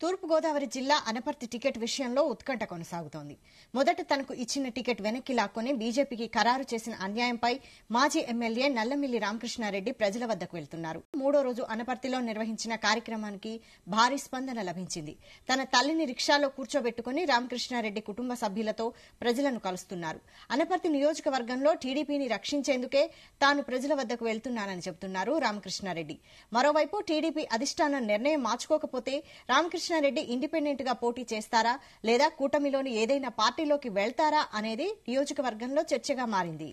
తూర్పుగోదావరి జిల్లా అనపర్తి టికెట్ విషయంలో ఉత్కంఠ కొనసాగుతోంది. మొదట తనకు ఇచ్చిన టికెట్ వెనక్కి లాక్కొని బీజేపీకి ఖరారు చేసిన అన్యాయంపై మాజీ ఎమ్మెల్యే నల్లమిల్లి రామకృష్ణారెడ్డి ప్రజల వద్దకు వెళ్తున్నారు. మూడో రోజు అనపర్తిలో నిర్వహించిన కార్యక్రమానికి భారీ స్పందన లభించింది. తన తల్లిని రిక్షాలో కూర్చోబెట్టుకుని రామకృష్ణారెడ్డి కుటుంబ సభ్యులతో ప్రజలను కలుస్తున్నారు. అనపర్తి నియోజకవర్గంలో టీడీపీని రక్షించేందుకే తాను ప్రజల వద్దకు వెళ్తున్నానని చెబుతున్నారు రామకృష్ణారెడ్డి. మరోవైపు టీడీపీ అధిష్టానం నిర్ణయం మార్చుకోకపోతే రామకృష్ణారెడ్డి ఇండిపెండెంట్ గా పోటీ చేస్తారా లేదా కూటమిలోని ఏదైనా పార్టీలోకి వెళ్తారా అనేది నియోజకవర్గంలో చర్చగా మారింది.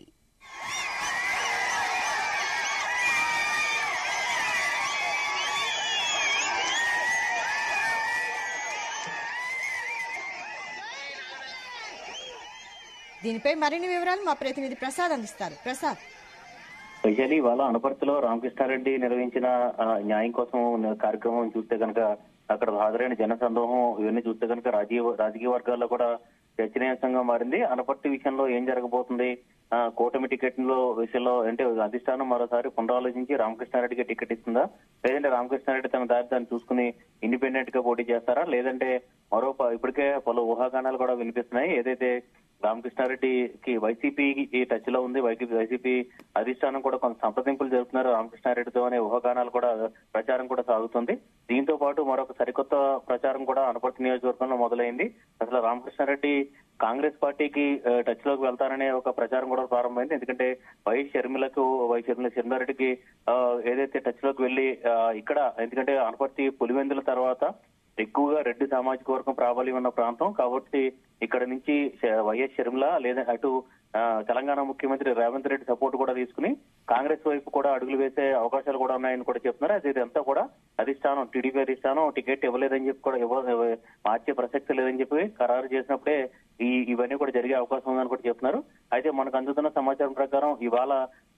దీనిపై మరిన్ని వివరాలు మా ప్రతినిధి ప్రసాద్ అందిస్తారు. ప్రసాద్, వైశాలి, ఇవాళ అనపర్తిలో రామకృష్ణారెడ్డి నిర్వహించిన న్యాయం కోసం కార్యక్రమం చూస్తే కనుక అక్కడ హాజరైన జన సందోహం ఇవన్నీ చూస్తే కనుక రాజకీయ వర్గాల్లో కూడా చర్చనీయాంశంగా మారింది. అనపర్తి విషయంలో ఏం జరగబోతుంది, కూటమి టికెట్ విషయంలో అంటే అధిష్టానం మరోసారి పునరాలోచించి రామకృష్ణారెడ్డికి టికెట్ ఇస్తుందా, లేదంటే రామకృష్ణారెడ్డి తన దారి దాన్ని చూసుకుని ఇండిపెండెంట్ గా పోటీ చేస్తారా, లేదంటే ఇప్పటికే పలు ఊహాగానాలు కూడా వినిపిస్తున్నాయి. ఏదైతే రామకృష్ణారెడ్డికి వైసీపీ టచ్ లో ఉంది, వైసీపీ అధిష్టానం కూడా కొంత సంప్రదింపులు జరుపుతున్నారు రామకృష్ణారెడ్డితో అనే ఊహాగానాలు కూడా ప్రచారం కూడా సాగుతుంది. దీంతో పాటు మరొక సరికొత్త ప్రచారం కూడా అనపర్తి నియోజకవర్గంలో మొదలైంది. అసలు రామకృష్ణారెడ్డి కాంగ్రెస్ పార్టీకి టచ్ లోకి వెళ్తారనే ఒక ప్రచారం కూడా ప్రారంభమైంది. ఎందుకంటే షర్మిలారెడ్డికి ఏదైతే టచ్ లోకి వెళ్లి ఇక్కడ, ఎందుకంటే అనపర్తి పులివెందుల తర్వాత ఎక్కువగా రెడ్డి సామాజిక వర్గం ప్రాబల్యం ఉన్న ప్రాంతం కాబట్టి ఇక్కడ నుంచి వైఎస్ షర్మిల లేదా అటు తెలంగాణ ముఖ్యమంత్రి రేవంత్ రెడ్డి సపోర్ట్ కూడా తీసుకుని కాంగ్రెస్ వైపు కూడా అడుగులు వేసే అవకాశాలు కూడా ఉన్నాయని కూడా చెప్తున్నారు. అయితే ఇదంతా కూడా అధిష్టానం, టీడీపీ అధిష్టానం టికెట్ ఇవ్వలేదని చెప్పి కూడా మార్చే ప్రసక్తి లేదని చెప్పి ఖరారు చేసినప్పుడే ఇవన్నీ కూడా జరిగే అవకాశం ఉందని కూడా చెప్తున్నారు. అయితే మనకు అందుతున్న సమాచారం ప్రకారం ఇవాళ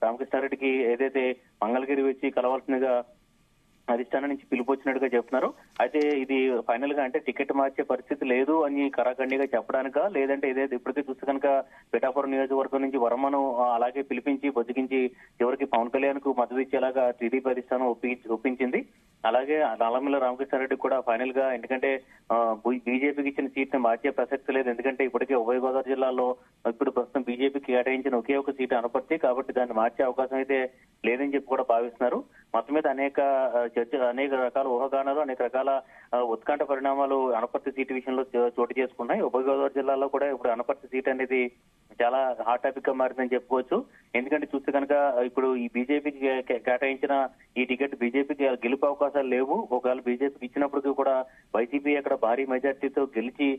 రామకృష్ణారెడ్డికి ఏదైతే మంగళగిరి వచ్చి కలవాల్సిందిగా అధిష్టానం నుంచి పిలుపు వచ్చినట్టుగా చెప్తున్నారు. అయితే ఇది ఫైనల్ గా అంటే టికెట్ మార్చే పరిస్థితి లేదు అని కరాఖండిగా చెప్పడానికా, లేదంటే ఇదే ఇప్పటికే చూస్తే కనుక పిఠాపురం నియోజకవర్గం నుంచి వర్మను అలాగే పిలిపించి బొద్దుగించి చివరికి పవన్ కళ్యాణ్ కు మద్దతు ఇచ్చేలాగా టీడీపీ అధిష్టానం ఒప్పించింది. అలాగే నల్లమిల్లి రామకృష్ణారెడ్డి కూడా ఫైనల్ గా, ఎందుకంటే బీజేపీకి ఇచ్చిన సీట్ ని మార్చే ప్రసక్తి లేదు. ఎందుకంటే ఇప్పటికే ఉభయ గోదావరి జిల్లాలో ఇప్పుడు ప్రస్తుతం బీజేపీకి కేటాయించిన ఒకే ఒక సీటు అనపర్తి కాబట్టి దాన్ని మార్చే అవకాశం అయితే లేదని చెప్పి కూడా భావిస్తున్నారు. మొత్తం మీద అనేక రకాల ఊహాగానాలు, అనేక రకాల ఉత్కంఠ పరిణామాలు అనపర్తి సీటు విషయంలో చోటు చేసుకున్నాయి. ఉభయ గోదావరి జిల్లాలో కూడా ఇప్పుడు అనపర్తి సీట్ అనేది చాలా హాట్ టాపిక్ గా మారిందని చెప్పుకోవచ్చు. ఎందుకంటే చూస్తే కనుక ఇప్పుడు ఈ బీజేపీకి కేటాయించిన ఈ టికెట్ బీజేపీకి గెలుపు అవకాశాలు లేవు. ఒకవేళ బీజేపీకి ఇచ్చినప్పటికీ కూడా వైసీపీ అక్కడ భారీ మెజార్టీతో గెలిచి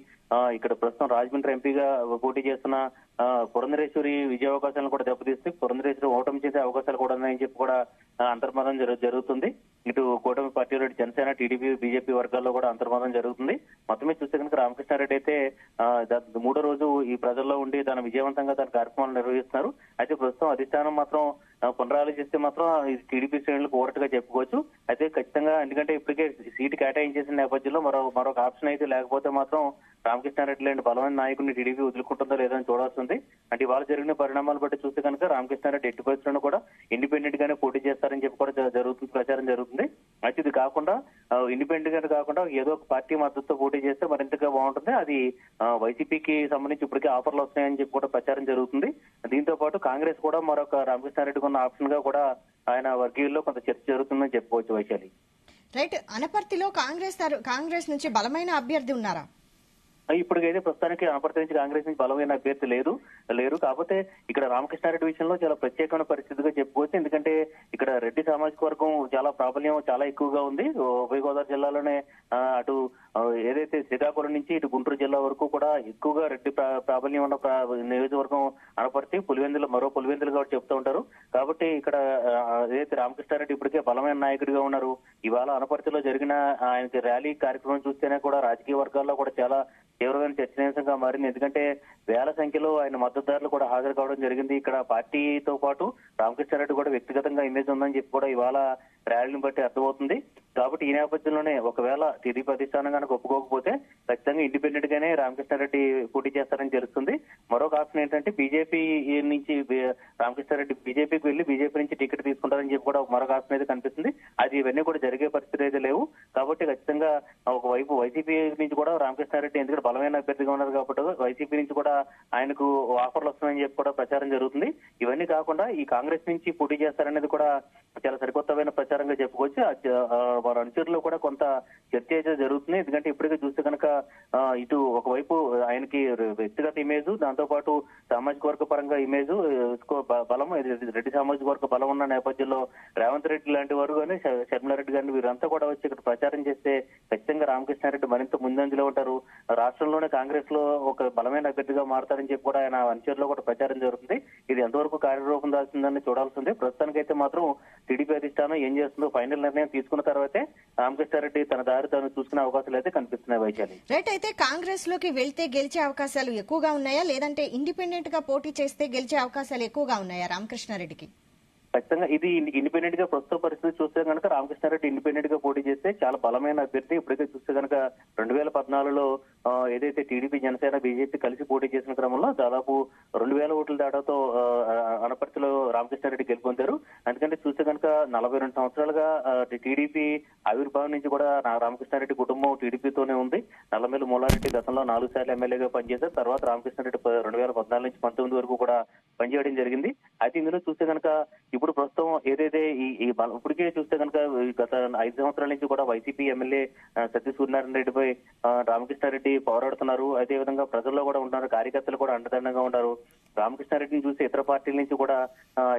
ఇక్కడ ప్రస్తుతం రాజమండ్రి ఎంపీగా పోటీ చేస్తున్న పురంధరేశ్వరి విజయావకాశాలను కూడా దెబ్బతీస్తే పురంధరేశ్వరి ఓటమి చేసే అవకాశాలు కూడా ఉన్నాయని చెప్పి కూడా అంతర్మతం జరుగుతుంది. ఇటు కూటమి పార్టీలో జనసేన, టీడీపీ, బీజేపీ వర్గాల్లో కూడా అంతర్మతం జరుగుతుంది. మొత్తమే చూస్తే కనుక రామకృష్ణారెడ్డి అయితే మూడో రోజు ఈ ప్రజల్లో ఉండి తన విజయవంతంగా తన కార్యక్రమాలు నిర్వహిస్తున్నారు. అయితే ప్రస్తుతం అధిష్టానం మాత్రం పునరాలోచిస్తే మాత్రం టీడీపీ శ్రేణులకు ఓరటుగా చెప్పుకోవచ్చు. అయితే ఖచ్చితంగా, ఎందుకంటే ఇప్పటికే సీటు కేటాయించేసిన నేపథ్యంలో మరొక ఆప్షన్ అయితే లేకపోతే మాత్రం రామకృష్ణారెడ్డి లాంటి బలమైన నాయకుడిని టీడీపీ వదులుకుంటుందో లేదని చూడాల్సింది. అంటే ఇవాళ జరిగిన పరిణామాలు బట్టి చూస్తే కనుక రామకృష్ణారెడ్డి ఎట్టి పరిస్థితుల్లో కూడా ఇండిపెండెంట్ గానే పోటీ చేస్తారని చెప్పి కూడా ప్రచారం జరుగుతుంది. అయితే ఇది కాకుండా ఇండిపెండెంట్ గా కాకుండా ఏదో ఒక పార్టీ మద్దతుతో పోటీ చేస్తే మరింతగా బాగుంటుంది. అది వైసీపీకి సంబంధించి ఇప్పటికే ఆఫర్లు వస్తున్నాయని చెప్పి కూడా ప్రచారం జరుగుతుంది. దీంతో పాటు కాంగ్రెస్ కూడా మరొక రామకృష్ణారెడ్డికి ఉన్న ఆప్షన్ గా కూడా ఆయన వర్గీయుల్లో కొంత చర్చ జరుగుతుందని చెప్పుకోవచ్చు. వైశాలి, రైట్. అనపర్తిలో కాంగ్రెస్ నుంచి బలమైన అభ్యర్థి ఉన్నారా? ఇప్పటికైతే ప్రస్తుతానికి అనపర్తి నుంచి కాంగ్రెస్ నుంచి బలమైన అభ్యర్థి లేరు. కాకపోతే ఇక్కడ రామకృష్ణారెడ్డి విషయంలో చాలా ప్రత్యేకమైన పరిస్థితిగా చెప్పుకోవచ్చు. ఎందుకంటే ఇక్కడ రెడ్డి సామాజిక వర్గం చాలా ప్రాబల్యం చాలా ఎక్కువగా ఉంది. ఉభయ గోదావరి జిల్లాలోనే అటు ఏదైతే శ్రీకాకుళం నుంచి ఇటు గుంటూరు జిల్లా వరకు కూడా ఎక్కువగా రెడ్డి ప్రాబల్యం ఉన్న నియోజకవర్గం అనపర్తి. మరో పులివెందులు కూడా చెప్తూ ఉంటారు. కాబట్టి ఇక్కడ ఏదైతే రామకృష్ణారెడ్డి ఇప్పటికే బలమైన నాయకుడిగా ఉన్నారు. ఇవాళ అనపర్తిలో జరిగిన ఆయనకి ర్యాలీ కార్యక్రమం చూస్తేనే కూడా రాజకీయ వర్గాల్లో కూడా చాలా తీవ్రమైన చర్చనీయాంశంగా మారింది. ఎందుకంటే వేల సంఖ్యలో ఆయన మద్దతుదారులు కూడా హాజరు కావడం జరిగింది. ఇక్కడ పార్టీతో పాటు రామకృష్ణారెడ్డి కూడా వ్యక్తిగతంగా ఇమేజ్ ఉందని చెప్పి కూడా ఇవాళ ర్యాలీని బట్టి అర్థమవుతుంది. కాబట్టి ఈ నేపథ్యంలోనే ఒకవేళ టీడీపీ అధిష్టానం కనుక ఒప్పుకోకపోతే ఖచ్చితంగా ఇండిపెండెంట్ గానే రామకృష్ణారెడ్డి పోటీ చేస్తారని తెలుస్తుంది. మరొక ఆప్షన్ ఏంటంటే బీజేపీ నుంచి రామకృష్ణారెడ్డి బీజేపీకి వెళ్లి బీజేపీ నుంచి టికెట్ తీసుకుంటారని చెప్పి కూడా మరొక ఆప్షన్ అయితే కనిపిస్తుంది. అది ఇవన్నీ కూడా జరిగే పరిస్థితి అయితే లేవు. కాబట్టి ఖచ్చితంగా ఒకవైపు వైసీపీ నుంచి కూడా రామకృష్ణారెడ్డి ఎందుకంటే బలమైన అభ్యర్థిగా ఉన్నారు కాబట్టి వైసీపీ నుంచి కూడా ఆయనకు ఆఫర్లు వస్తున్నాయని చెప్పి కూడా ప్రచారం జరుగుతుంది. ఇవన్నీ కాకుండా ఈ కాంగ్రెస్ నుంచి పోటీ చేస్తారనేది కూడా చాలా సరికొత్తమైన ప్రచారంగా చెప్పుకోవచ్చు. వారి అనుచరులు కూడా కొంత చర్చ అయితే జరుగుతుంది. ఎందుకంటే ఇప్పటికే చూస్తే కనుక ఇటు ఒకవైపు ఆయనకి వ్యక్తిగత ఇమేజ్, దాంతో పాటు సామాజిక వర్గ పరంగా ఇమేజ్ బలం, రెడ్డి సామాజిక వర్గ బలం ఉన్న నేపథ్యంలో రేవంత్ రెడ్డి లాంటి వారు కానీ షర్మిలారెడ్డి గారిని వీరంతా కూడా వచ్చి ఇక్కడ ప్రచారం చేస్తే ఖచ్చితంగా రామకృష్ణారెడ్డి మరింత ముందంజలో ఉంటారు. రాష్ట్రంలోనే కాంగ్రెస్ లో ఒక బలమైన అభ్యర్థిగా మారతారని చెప్పి కూడా ఆయన అనుచరులో కూడా ప్రచారం జరుగుతుంది. ఇది ఎంతవరకు కార్యరూపం దాల్సిందని చూడాల్సిందే. ప్రస్తుతానికైతే మాత్రం టీడీపీ అధిష్టానం ఏం చేస్తుందో ఫైనల్ నిర్ణయం తీసుకున్న తర్వాతే రామకృష్ణారెడ్డి తన దారి తాను చూసుకునే అవకాశాలు అయితే కనిపిస్తున్నాయి. వైశాలి, రైట్. అయితే కాంగ్రెస్ లోకి వెళ్తే గెలిచే అవకాశాలు ఎక్కువగా ఉన్నాయా, లేదంటే ఇండిపెండెంట్ గా పోటీ చేస్తే గెలిచే అవకాశాలు ఎక్కువగా ఉన్నాయా రామకృష్ణారెడ్డికి? ఖచ్చితంగా ఇది ఇండిపెండెంట్ గా ప్రస్తుత పరిస్థితి చూస్తే కనుక రామకృష్ణారెడ్డి ఇండిపెండెంట్ గా పోటీ చేస్తే చాలా బలమైన అభ్యర్థి. ఇప్పటికే చూస్తే కనుక 2014లో ఏదైతే టీడీపీ, జనసేన, బీజేపీ కలిసి పోటీ చేసిన క్రమంలో దాదాపు 2000 ఓట్ల తేడాతో అనపర్తిలో రామకృష్ణారెడ్డి గెలుపొందారు. ఎందుకంటే చూస్తే కనుక 42 సంవత్సరాలుగా టీడీపీ ఆవిర్భావం నుంచి కూడా రామకృష్ణారెడ్డి కుటుంబం టీడీపీతోనే ఉంది. నల్లమేలు మూలారెడ్డి గతంలో 4 సార్లు ఎమ్మెల్యేగా పనిచేశారు. తర్వాత రామకృష్ణారెడ్డి 2014 నుంచి 19 వరకు కూడా పనిచేయడం జరిగింది. అయితే ఇందులో చూస్తే కనుక ఇప్పుడు ప్రస్తుతం ఏదైతే ఇప్పటికే చూస్తే కనుక గత 5 సంవత్సరాల నుంచి కూడా వైసీపీ ఎమ్మెల్యే సతీష్ సూర్యనారాయణ రెడ్డిపై రామకృష్ణారెడ్డి పోరాడుతున్నారు. అదే విధంగా ప్రజల్లో కూడా ఉన్నారు, కార్యకర్తలు కూడా అండదండంగా ఉన్నారు. రామకృష్ణారెడ్డిని చూసి ఇతర పార్టీల నుంచి కూడా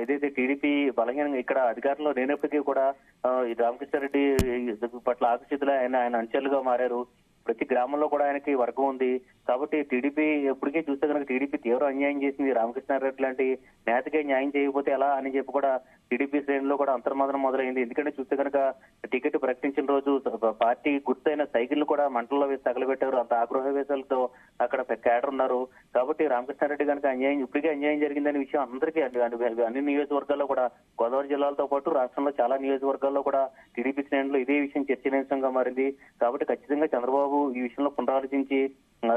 ఏదైతే టీడీపీ బలహీనంగా ఇక్కడ అధికారంలో లేనప్పటికీ కూడా రామకృష్ణారెడ్డి పట్ల ఆకర్షితులై ఆయన అనుచరులుగా మారారు. ప్రతి గ్రామంలో కూడా ఆయనకి వర్గం ఉంది. కాబట్టి టీడీపీ ఎప్పటికీ చూస్తే కనుక టీడీపీ తీవ్ర అన్యాయం చేసింది. రామకృష్ణారెడ్డి లాంటి నేతకే న్యాయం చేయకపోతే ఎలా అని చెప్పి కూడా టీడీపీ శ్రేణిలో కూడా అంతర్మదనం మొదలైంది. ఎందుకంటే చూస్తే కనుక టికెట్ ప్రకటించిన రోజు పార్టీ గుర్తైన సైకిల్ కూడా మంటల్లో వేసి తగలబెట్టారు. అంత ఆగ్రహవేశాలతో అక్కడ కేడర్ ఉన్నారు. కాబట్టి రామకృష్ణారెడ్డి కనుక ఇప్పటికే అన్యాయం జరిగిందనే విషయం అందరికీ అన్ని నియోజకవర్గాల్లో కూడా, గోదావరి జిల్లాలతో పాటు రాష్ట్రంలో చాలా నియోజకవర్గాల్లో కూడా టీడీపీ శ్రేణులు ఇదే విషయం చర్చనీయాంశంగా మారింది. కాబట్టి ఖచ్చితంగా చంద్రబాబు ఈ విషయంలో పునరాలోచించి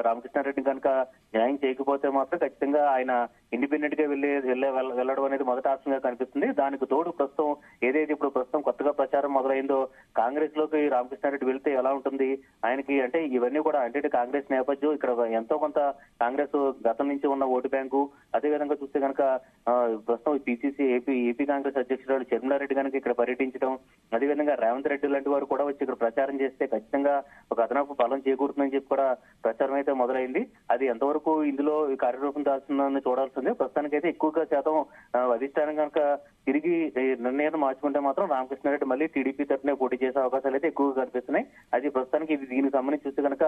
రామకృష్ణారెడ్డి కనుక న్యాయం చేయకపోతే మాత్రం ఖచ్చితంగా ఆయన ఇండిపెండెంట్ గా వెళ్ళడం అనేది మొదటి ఆప్షన్ గా కనిపిస్తుంది. దానికి తోడు ప్రస్తుతం ఏదైతే ఇప్పుడు ప్రస్తుతం కొత్తగా ప్రచారం మొదలైందో కాంగ్రెస్ లోకి రామకృష్ణారెడ్డి వెళ్తే ఎలా ఉంటుంది ఆయనకి, అంటే ఇవన్నీ కూడా అంటే కాంగ్రెస్ నేపథ్యం, ఇక్కడ ఎంతో కొంత కాంగ్రెస్ గతం నుంచి ఉన్న ఓటు బ్యాంకు, అదేవిధంగా చూస్తే కనుక ప్రస్తుతం పిసిసి ఏపీ కాంగ్రెస్ అధ్యక్షురాలు షర్మిలారెడ్డి కనుక ఇక్కడ పర్యటించడం, అదేవిధంగా రేవంత్ రెడ్డి లాంటి వారు కూడా వచ్చి ఇక్కడ ప్రచారం చేస్తే ఖచ్చితంగా ఒక అదనపు బలం చేకూరుతుందని చెప్పి కూడా ప్రచారం అయితే మొదలైంది. అది ఎంతవరకు ఇందులో కార్యరూపం దాల్సిందని చూడాల్సిందే. ప్రస్తుతానికైతే ఎక్కువగా శాతం అధిష్టానం కనుక తిరిగి నిర్ణయం మార్చుకుంటే మాత్రం రామకృష్ణారెడ్డి మళ్ళీ టీడీపీ తరఫునే పోటీ చేసే అవకాశాలు అయితే ఎక్కువగా కనిపిస్తున్నాయి. అది ప్రస్తుతానికి దీనికి సంబంధించి చూస్తే కనుక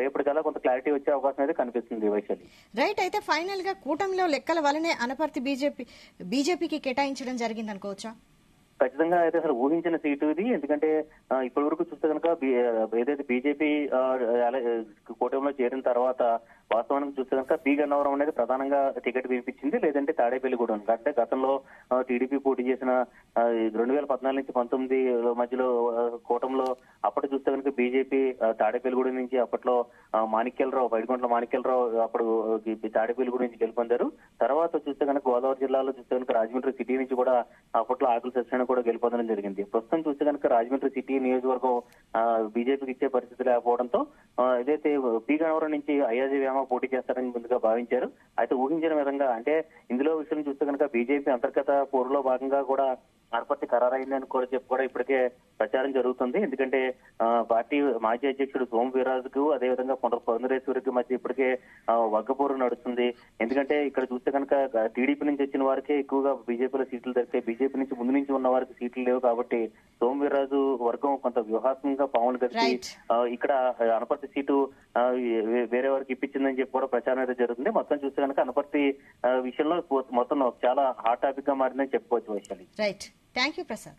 రేపటికల్లా కొంత క్లారిటీ వచ్చే అవకాశం అయితే కనిపిస్తుంది. వైశాలి, రైట్. అయితే ఫైనల్ గా కూటమిలో లెక్కల వల్లనే అనపర్తి బీజేపీకి కేటాయించడం జరిగింది అనుకోవచ్చా? ఖచ్చితంగా అయితే అసలు ఊహించిన సీటు ఇది. ఎందుకంటే ఇప్పటి వరకు చూస్తే కనుక ఏదైతే బీజేపీ కూటమిలో చేరిన తర్వాత వాస్తవానికి చూస్తే కనుక పి గన్నవరం అనేది ప్రధానంగా టికెట్ వినిపించింది, లేదంటే తాడేపల్లిగూడెం. అంటే గతంలో టీడీపీ పోటీ చేసిన 2014 నుంచి 19 మధ్యలో కూటమిలో అప్పటి చూస్తే కనుక బీజేపీ తాడేపల్లిగూడెం నుంచి అప్పట్లో మాణిక్యాలరావు, పైడికొండల మాణిక్యాలరావు అప్పుడు తాడేపల్లిగూడెం నుంచి గెలుపొందారు. తర్వాత చూస్తే కనుక గోదావరి జిల్లాలో చూస్తే కనుక రాజమండ్రి సిటీ నుంచి కూడా అప్పట్లో ఆకుల సత్యనారాయణ కూడా గెలుపొందడం జరిగింది. ప్రస్తుతం చూస్తే కనుక రాజమండ్రి సిటీ నియోజకవర్గం బీజేపీకి ఇచ్చే పరిస్థితి లేకపోవడంతో ఏదైతే పి గన్నవరం నుంచి అయ్యాజీ వేమ పోటీ చేస్తారని ముందుగా భావించారు. అయితే ఊహించిన విధంగా అంటే ఇందులో విషయం చూస్తే కనుక బీజేపీ అంతర్గత పోరులో భాగంగా కూడా అనపర్తి ఖరారైందని కూడా చెప్పి కూడా ఇప్పటికే ప్రచారం జరుగుతుంది. ఎందుకంటే పార్టీ మాజీ అధ్యక్షుడు సోము వీర్రాజుకు అదేవిధంగా పురంధరేశ్వరికి మధ్య ఇప్పటికే వగ్గపోరు నడుస్తుంది. ఎందుకంటే ఇక్కడ చూస్తే కనుక టీడీపీ నుంచి వచ్చిన వారికే ఎక్కువగా బీజేపీలో సీట్లు దొరికాయి, బీజేపీ నుంచి ముందు నుంచి ఉన్న వారికి సీట్లు లేవు. కాబట్టి సోము వీర్రాజు వర్గం కొంత వ్యూహాత్మకంగా పావులు కలిసి ఇక్కడ అనపర్తి సీటు వేరే వారికి ఇప్పించిందని చెప్పి కూడా ప్రచారం అయితే జరుగుతుంది. మొత్తం చూస్తే కనుక అనపర్తి విషయంలో మొత్తం చాలా హాట్ టాపిక్ గా మారిందని చెప్పుకోవచ్చు. Vaishali, right. Thank you Prasad.